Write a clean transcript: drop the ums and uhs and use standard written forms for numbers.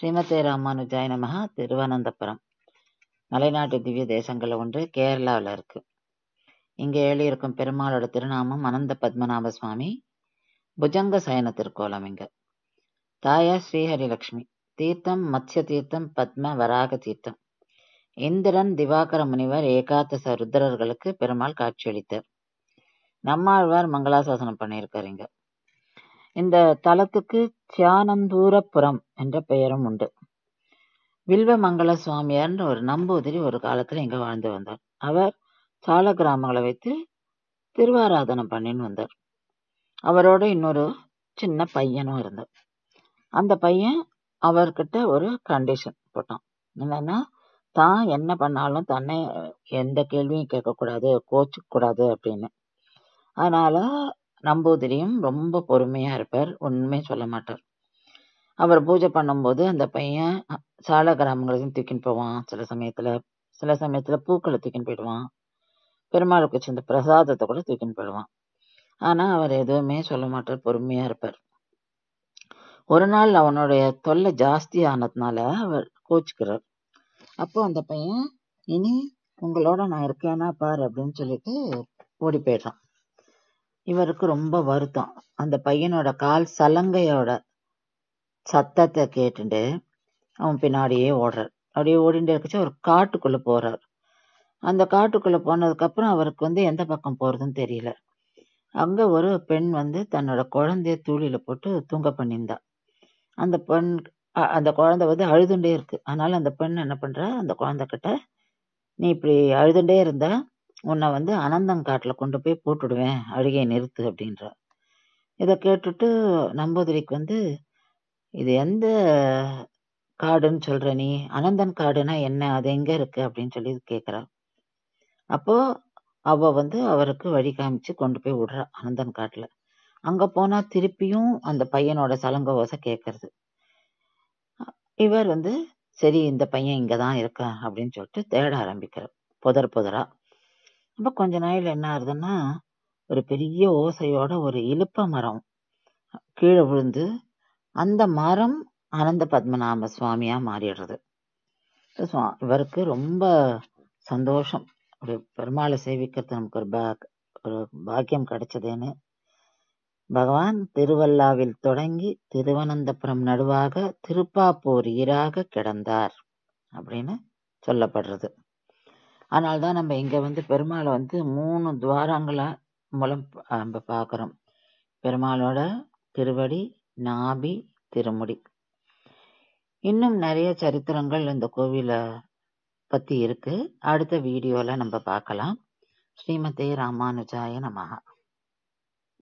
ஸ்ரீமதே ராமானுஜாய நமஹ. திருவனந்தபுரம் மலைநாட்டு திவ்ய தேசங்கள்ல ஒன்று கேரளாவில் இருக்கு. இங்கே எழுதியிருக்கும் பெருமாளோட திருநாமம் அனந்த பத்மநாப சுவாமி. புஜங்க சயன திருக்கோலம். இங்க தாயார் ஸ்ரீஹரிலக்ஷ்மி. தீர்த்தம் மத்ய தீர்த்தம், பத்ம வராக தீர்த்தம். இந்திரன் திவாகர முனிவர் ஏகாதச ருத்ரர்களுக்கு பெருமாள் காட்சியளித்தார். நம்மாழ்வார் மங்களாசாசனம் பண்ணியிருக்கார். இந்த தலத்துக்கு தியானந்தூரபுரம் என்ற பெயரும் உண்டு. வில்வமங்கல சுவாமியார்ன்ற ஒரு நம்பூதிரி ஒரு காலத்துல இங்க வாழ்ந்து வந்தார். அவர் சால கிராமங்களை வைத்து திருவாராதனம் பண்ணின்னு வந்தார். அவரோட இன்னொரு சின்ன பையனும் இருந்தார். அந்த பையன் அவர்கிட்ட ஒரு கண்டிஷன் போட்டான். என்னன்னா, தான் என்ன பண்ணாலும் தன்னை எந்த கேள்வியும் கேட்கக்கூடாது, கோச்சுக்க கூடாது அப்படின்னு. அதனால நம்பூதிரியும் ரொம்ப பொறுமையா இருப்பார், ஒண்ணுமே சொல்ல மாட்டார். அவர் பூஜை பண்ணும்போது அந்த பையன் சால கிராமங்களையும் தூக்கின்னு போவான். சில சமயத்துல பூக்களை தூக்கின்னு போயிடுவான். பெருமாளுக்கு வச்சிருந்த பிரசாதத்தை கூட தூக்கின்னு போயிடுவான். ஆனா அவர் எதுவுமே சொல்ல மாட்டார், பொறுமையா இருப்பார். ஒரு நாள் அவனுடைய தொல்லை ஜாஸ்தி ஆனதுனால அவர் கோச்சுக்கிறார். அப்போ அந்த பையன், இனி உங்களோட நான் இருக்கேனா பாரு அப்படின்னு சொல்லிட்டு ஓடி போயிடுறான். இவருக்கு ரொம்ப வருத்தம். அந்த பையனோட கால் சலங்கையோட சத்தத்தை கேட்டுட்டு அவன் பின்னாடியே ஓடுறார். அப்படியே ஓடிட்டு இருக்கச்சு ஒரு காட்டுக்குள்ள போறார். அந்த காட்டுக்குள்ள போனதுக்கு அப்புறம் அவருக்கு எந்த பக்கம் போறதுன்னு தெரியல. அங்க ஒரு பெண் தன்னோட குழந்தைய தூளில போட்டு தூங்க பண்ணியிருந்தா. அந்த குழந்தை அழுதுண்டே இருக்கு. அதனால அந்த பெண் என்ன பண்றா, அந்த குழந்தை கிட்ட, நீ இப்படி அழுதுண்டே இருந்தா உன்னை அனந்தங்காட்டுல கொண்டு போய் போட்டுடுவேன், அழுகையை நிறுத்து அப்படின்ற. இதை கேட்டுட்டு நம்பூதிரிக்கு இது எந்த காடுன்னு சொல்ற நீ? அனந்தன் காடுனா என்ன, அது எங்க இருக்கு அப்படின்னு சொல்லி கேக்குறா. அப்போ அவ அவருக்கு வழி காமிச்சு கொண்டு போய் விடுறா அனந்தன் காட்டுல. அங்க போனா திருப்பியும் அந்த பையனோட சலங்க ஓசை கேட்கறது. இவர் சரி இந்த பையன் இங்கதான் இருக்கான் அப்படின்னு சொல்லிட்டு தேட ஆரம்பிக்கிறார், புதரா. அப்ப கொஞ்ச நாள் என்ன ஆகுதுன்னா, ஒரு பெரிய ஓசையோட ஒரு இலுப்ப மரம் கீழே விழுந்து அந்த மரம் அனந்த பத்மநாப சுவாமியா மாறிடுறது. இவருக்கு ரொம்ப சந்தோஷம், ஒரு பெருமாளை சேவிக்கிறது நமக்கு ஒரு பாக்கியம் கிடைச்சதுன்னு. பகவான் திருவல்லாவில் தொடங்கி திருவனந்தபுரம் நடுவாக திருப்பாப்பூர் ஈராக கிடந்தார் அப்படின்னு சொல்லப்படுறது. அதனால்தான் நம்ம இங்க பெருமாளை 3 துவாரங்கள மூலம் நம்ம பார்க்கிறோம். பெருமாளோட திருவடி, நாபி, திருமுடி. இன்னும் நிறைய சரித்திரங்கள் இந்த கோவிலை பத்தி இருக்கு. அடுத்த வீடியோல நம்ம பார்க்கலாம். ஸ்ரீமதே ராமானுஜாய நமஹ.